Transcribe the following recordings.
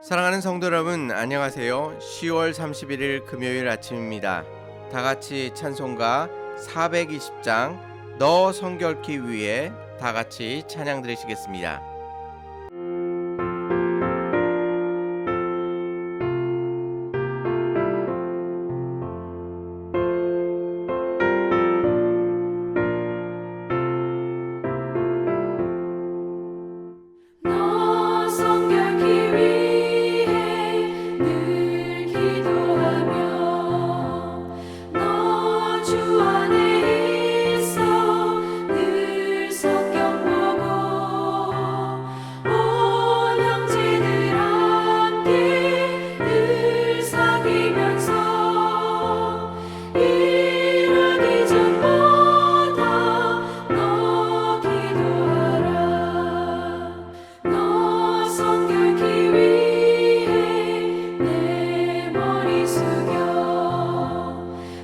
사랑하는 성도 여러분, 안녕하세요. 10월 31일 금요일 아침입니다. 다 같이 찬송가 420장 너 성결케 위해 다 같이 찬양 드리시겠습니다. 너 성결케 위해 늘 기도하며 너 주 안에 있어 늘 성경 보고 온 형제들 함께 늘 사귀면서 일하기 전보다 너 기도하라. 너 성결케 위해 내 머리 숙여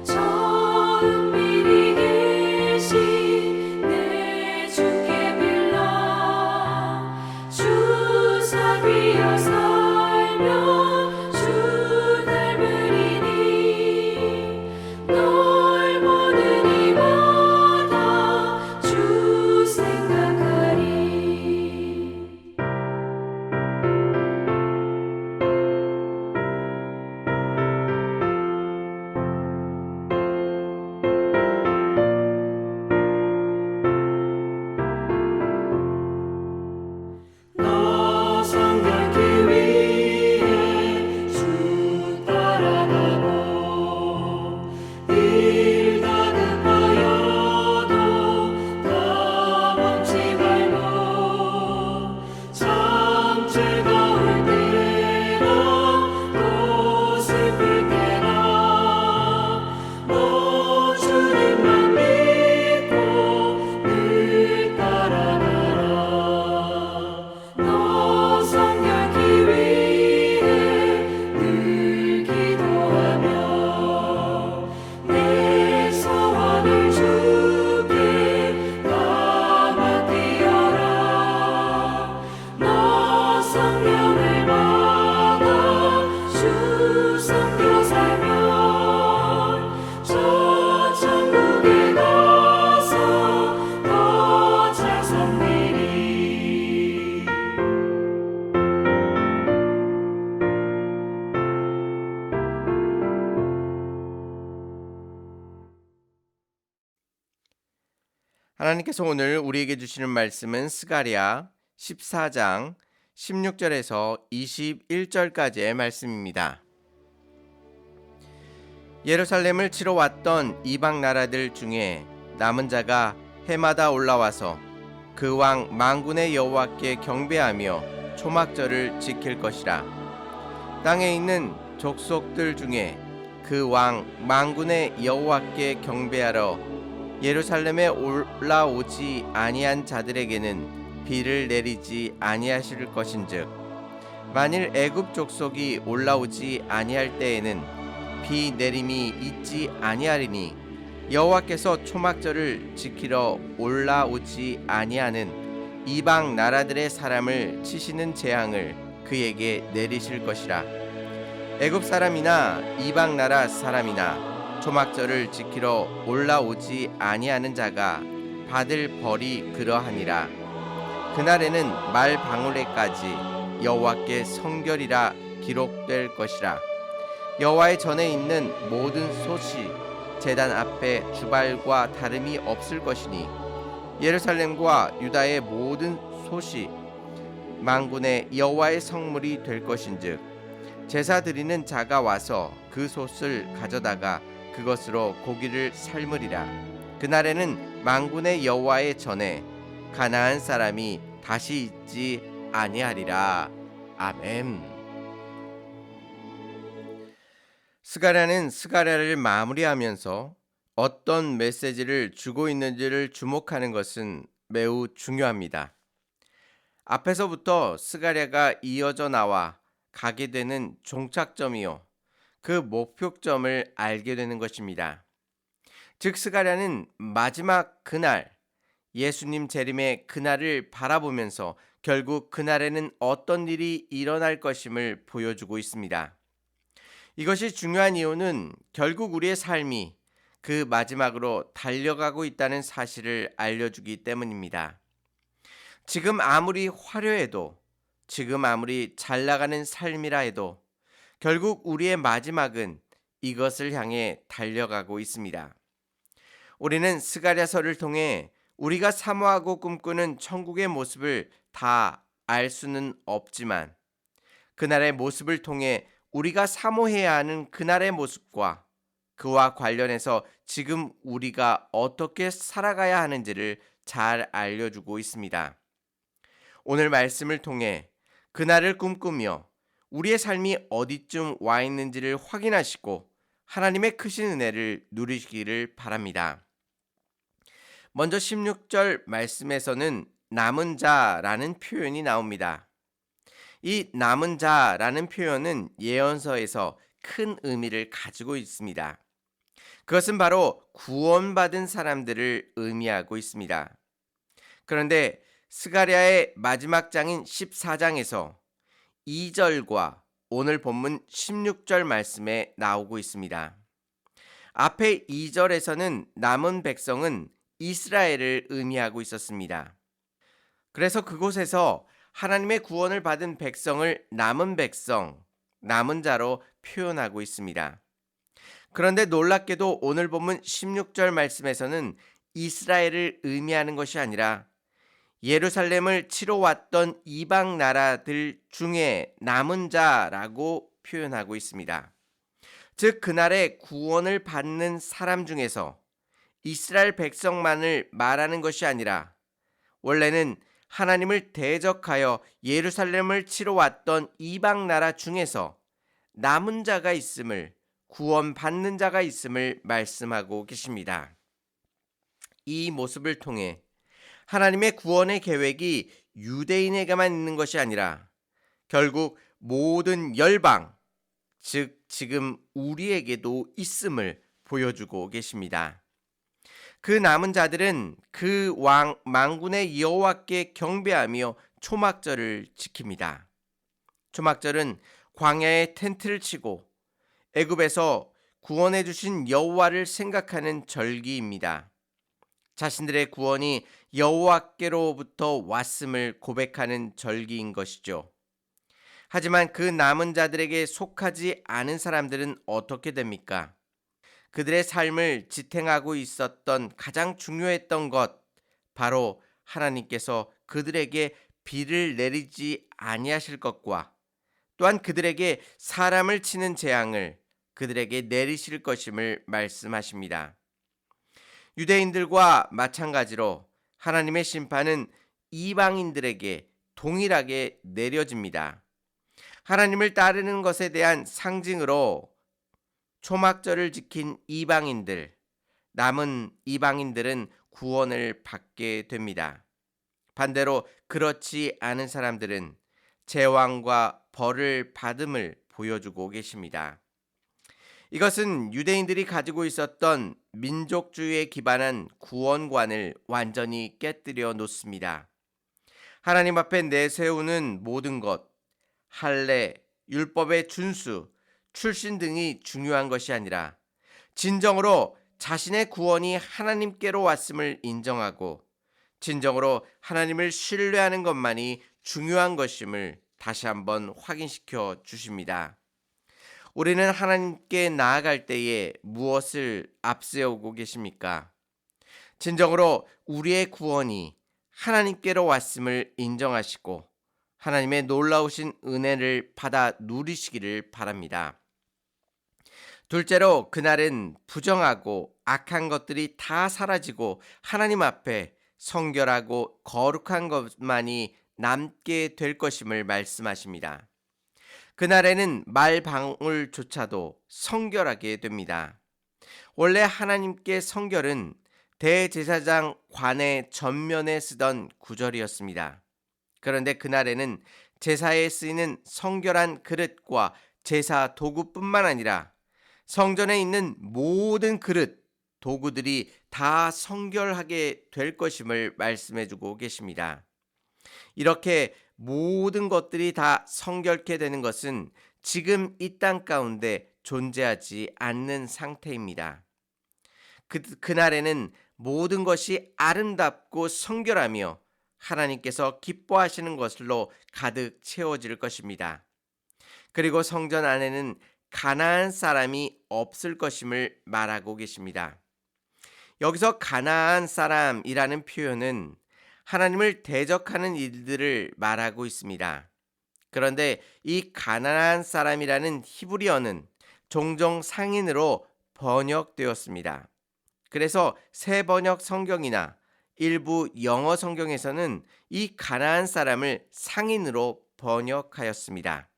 저 은밀히 계신 내 주께 빌라. 주 사귀어 살면 주 닮으리니 널 보는 이마다 주 생각하리. 너 성결케 위해 주 따라가고 일 다급하여도 다 멈지 말고 참 즐거울 때나 또 슬플 때나 너 주님만 믿고 늘 따라가라. 너 성결케 위해 늘 기도하며 내 소원을 주께 다 맡기어라. 너 성령을 받아 주 섬겨 살면 저 천국에 가서 더 잘 섬기리. 하나님께서 오늘 우리에게 주시는 말씀은 스가랴 14장 16절에서 21절까지의 말씀입니다. 예루살렘을 치러 왔던 이방 나라들 중에 남은 자가 해마다 올라와서 그 왕 만군의 여호와께 경배하며 초막절을 지킬 것이라. 땅에 있는 족속들 중에 그 왕 만군의 여호와께 경배하러 예루살렘에 올라오지 아니한 자들에게는 비를 내리지 아니하실 것인즉 만일 애굽 족속이 올라오지 아니할 때에는 비 내림이 있지 아니하리니 여호와께서 초막절을 지키러 올라오지 아니하는 이방 나라들의 사람을 치시는 재앙을 그에게 내리실 것이라. 애굽 사람이나 이방 나라 사람이나 초막절을 지키러 올라오지 아니하는 자가 받을 벌이 그러하니라. 그날에는 말 방울에까지 여호와께 성결이라 기록될 것이라. 여호와의 전에 있는 모든 솥이 제단 앞에 주발과 다름이 없을 것이니 예루살렘과 유다의 모든 솥이 만군의 여호와의 성물이 될 것인즉 제사 드리는 자가 와서 그 솥을 가져다가 그것으로 고기를 삶으리라. 그날에는 만군의 여호와의 전에 가나안 사람이 다시 있지 아니하리라. 아멘. 스가랴는 스가랴를 마무리하면서 어떤 메시지를 주고 있는지를 주목하는 것은 매우 중요합니다. 앞에서부터 스가랴가 이어져 나와 가게 되는 종착점이요, 그 목표점을 알게 되는 것입니다. 즉 스가랴는 마지막 그날, 예수님 재림의 그날을 바라보면서 결국 그날에는 어떤 일이 일어날 것임을 보여주고 있습니다. 이것이 중요한 이유는 결국 우리의 삶이 그 마지막으로 달려가고 있다는 사실을 알려주기 때문입니다. 지금 아무리 화려해도, 지금 아무리 잘 나가는 삶이라 해도 결국 우리의 마지막은 이것을 향해 달려가고 있습니다. 우리는 스가랴서를 통해 우리가 사모하고 꿈꾸는 천국의 모습을 다 알 수는 없지만 그날의 모습을 통해 우리가 사모해야 하는 그날의 모습과 그와 관련해서 지금 우리가 어떻게 살아가야 하는지를 잘 알려주고 있습니다. 오늘 말씀을 통해 그날을 꿈꾸며 우리의 삶이 어디쯤 와 있는지를 확인하시고 하나님의 크신 은혜를 누리시기를 바랍니다. 먼저 16절 말씀에서는 남은 자라는 표현이 나옵니다. 이 남은 자라는 표현은 예언서에서 큰 의미를 가지고 있습니다. 그것은 바로 구원받은 사람들을 의미하고 있습니다. 그런데 스가랴의 마지막 장인 14장에서 2절과 오늘 본문 16절 말씀에 나오고 있습니다. 앞에 2절에서는 남은 백성은 이스라엘을 의미하고 있었습니다. 그래서 그곳에서 하나님의 구원을 받은 백성을 남은 백성, 남은 자로 표현하고 있습니다. 그런데 놀랍게도 오늘 본문 16절 말씀에서는 이스라엘을 의미하는 것이 아니라 예루살렘을 치러 왔던 이방 나라들 중에 남은 자라고 표현하고 있습니다. 즉 그날에 구원을 받는 사람 중에서 이스라엘 백성만을 말하는 것이 아니라 원래는 하나님을 대적하여 예루살렘을 치러 왔던 이방 나라 중에서 남은 자가 있음을, 구원받는 자가 있음을 말씀하고 계십니다. 이 모습을 통해 하나님의 구원의 계획이 유대인에게만 있는 것이 아니라 결국 모든 열방, 즉 지금 우리에게도 있음을 보여주고 계십니다. 그 남은 자들은 그 왕 만군의 여호와께 경배하며 초막절을 지킵니다. 초막절은 광야에 텐트를 치고 애굽에서 구원해 주신 여호와를 생각하는 절기입니다. 자신들의 구원이 여호와께로부터 왔음을 고백하는 절기인 것이죠. 하지만 그 남은 자들에게 속하지 않은 사람들은 어떻게 됩니까? 그들의 삶을 지탱하고 있었던 가장 중요했던 것, 바로 하나님께서 그들에게 비를 내리지 아니하실 것과 또한 그들에게 사람을 치는 재앙을 그들에게 내리실 것임을 말씀하십니다. 유대인들과 마찬가지로 하나님의 심판은 이방인들에게 동일하게 내려집니다. 하나님을 따르는 것에 대한 상징으로 초막절을 지킨 이방인들, 남은 이방인들은 구원을 받게 됩니다. 반대로 그렇지 않은 사람들은 재앙과 벌을 받음을 보여주고 계십니다. 이것은 유대인들이 가지고 있었던 민족주의에 기반한 구원관을 완전히 깨뜨려 놓습니다. 하나님 앞에 내세우는 모든 것, 할례, 율법의 준수, 출신 등이 중요한 것이 아니라 진정으로 자신의 구원이 하나님께로 왔음을 인정하고 진정으로 하나님을 신뢰하는 것만이 중요한 것임을 다시 한번 확인시켜 주십니다. 우리는 하나님께 나아갈 때에 무엇을 앞세우고 계십니까? 진정으로 우리의 구원이 하나님께로 왔음을 인정하시고 하나님의 놀라우신 은혜를 받아 누리시기를 바랍니다. 둘째로 그날은 부정하고 악한 것들이 다 사라지고 하나님 앞에 성결하고 거룩한 것만이 남게 될 것임을 말씀하십니다. 그날에는 말 방울조차도 성결하게 됩니다. 원래 하나님께 성결은 대제사장 관의 전면에 쓰던 구절이었습니다. 그런데 그날에는 제사에 쓰이는 성결한 그릇과 제사 도구뿐만 아니라 성전에 있는 모든 그릇, 도구들이 다 성결하게 될 것임을 말씀해주고 계십니다. 이렇게 모든 것들이 다 성결케 되는 것은 지금 이 땅 가운데 존재하지 않는 상태입니다. 그날에는 모든 것이 아름답고 성결하며 하나님께서 기뻐하시는 것으로 가득 채워질 것입니다. 그리고 성전 안에는 가나안 사람이 없을 것임을 말하고 계십니다. 여기서 가나안 사람이라는 표현은 하나님을 대적하는 일들을 말하고 있습니다. 그런데 이 가나안 사람이라는 히브리어는 종종 상인으로 번역되었습니다. 그래서 새 번역 성경이나 일부 영어 성경에서는 이 가나안 사람을 상인으로 번역하였습니다.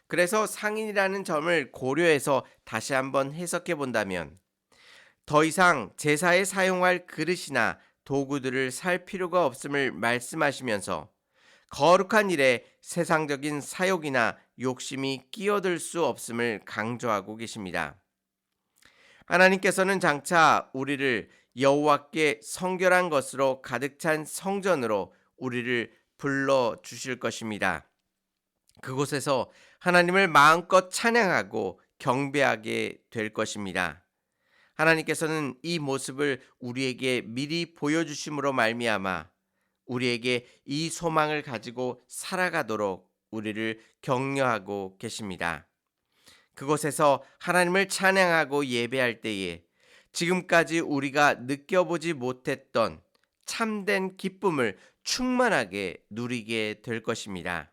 그래서 상인이라는 점을 고려해서 다시 한번 해석해 본다면 더 이상 제사에 사용할 그릇이나 도구들을 살 필요가 없음을 말씀하시면서 거룩한 일에 세상적인 사욕이나 욕심이 끼어들 수 없음을 강조하고 계십니다. 하나님께서는 장차 우리를 여호와께 성결한 것으로 가득 찬 성전으로 우리를 불러 주실 것입니다. 그곳에서 하나님을 마음껏 찬양하고 경배하게 될 것입니다. 하나님께서는 이 모습을 우리에게 미리 보여주심으로 말미암아 우리에게 이 소망을 가지고 살아가도록 우리를 격려하고 계십니다. 그곳에서 하나님을 찬양하고 예배할 때에 지금까지 우리가 느껴보지 못했던 참된 기쁨을 충만하게 누리게 될 것입니다.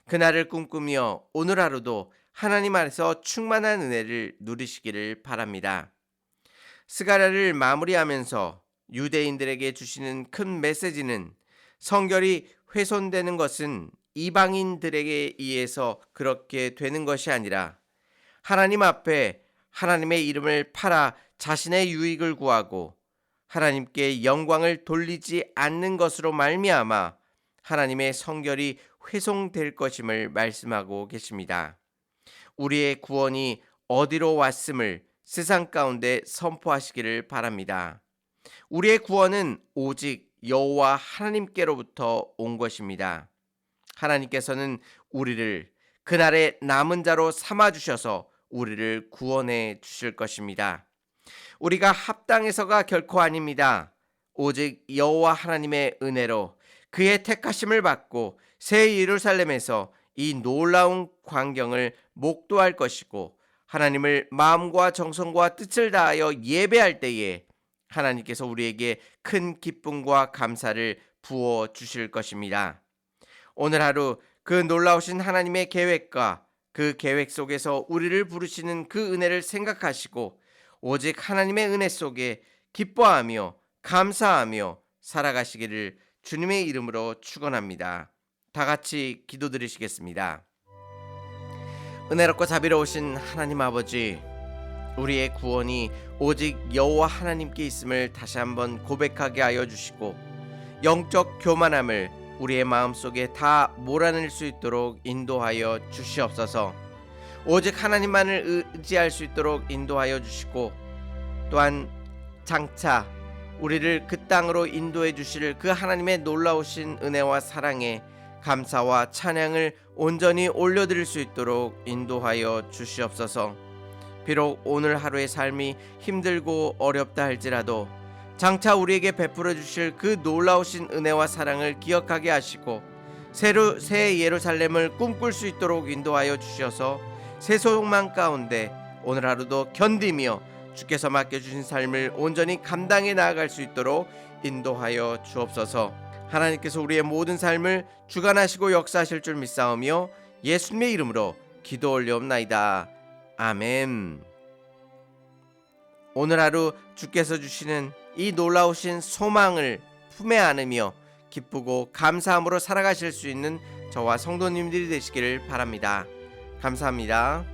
그날을 꿈꾸며 오늘 하루도 하나님 안에서 충만한 은혜를 누리시기를 바랍니다. 스가랴를 마무리하면서 유대인들에게 주시는 큰 메시지는 성결이 훼손되는 것은 이방인들에게 의해서 그렇게 되는 것이 아니라 하나님 앞에 하나님의 이름을 팔아 자신의 유익을 구하고 하나님께 영광을 돌리지 않는 것으로 말미암아 하나님의 성결이 훼손될 것임을 말씀하고 계십니다. 우리의 구원이 어디로 왔음을 세상 가운데 선포하시기를 바랍니다. 우리의 구원은 오직 여호와 하나님께로부터 온 것입니다. 하나님께서는 우리를 그날의 남은 자로 삼아 주셔서 우리를 구원해 주실 것입니다. 우리가 합당해서가 결코 아닙니다. 오직 여호와 하나님의 은혜로 그의 택하심을 받고 새 예루살렘에서 이 놀라운 광경을 목도할 것이고 하나님을 마음과 정성과 뜻을 다하여 예배할 때에 하나님께서 우리에게 큰 기쁨과 감사를 부어 주실 것입니다. 오늘 하루 그 놀라우신 하나님의 계획과 그 계획 속에서 우리를 부르시는 그 은혜를 생각하시고 오직 하나님의 은혜 속에 기뻐하며 감사하며 살아가시기를 주님의 이름으로 축원합니다. 다 같이 기도드리시겠습니다. 은혜롭고 자비로우신 하나님 아버지, 우리의 구원이 오직 여호와 하나님께 있음을 다시 한번 고백하게 하여 주시고 영적 교만함을 우리의 마음속에 다 몰아낼 수 있도록 인도하여 주시옵소서. 오직 하나님만을 의지할 수 있도록 인도하여 주시고 또한 장차 우리를 그 땅으로 인도해 주실 그 하나님의 놀라우신 은혜와 사랑에 감사와 찬양을 온전히 올려드릴 수 있도록 인도하여 주시옵소서. 비록 오늘 하루의 삶이 힘들고 어렵다 할지라도 장차 우리에게 베풀어 주실 그 놀라우신 은혜와 사랑을 기억하게 하시고 새 예루살렘을 꿈꿀 수 있도록 인도하여 주셔서 새 소망 가운데 오늘 하루도 견디며 주께서 맡겨주신 삶을 온전히 감당해 나아갈 수 있도록 인도하여 주옵소서. 하나님께서 우리의 모든 삶을 주관하시고 역사하실 줄 믿사오며 예수님의 이름으로 기도 올려옵나이다. 아멘. 오늘 하루 주께서 주시는 이 놀라우신 소망을 품에 안으며 기쁘고 감사함으로 살아가실 수 있는 저와 성도님들이 되시기를 바랍니다. 감사합니다.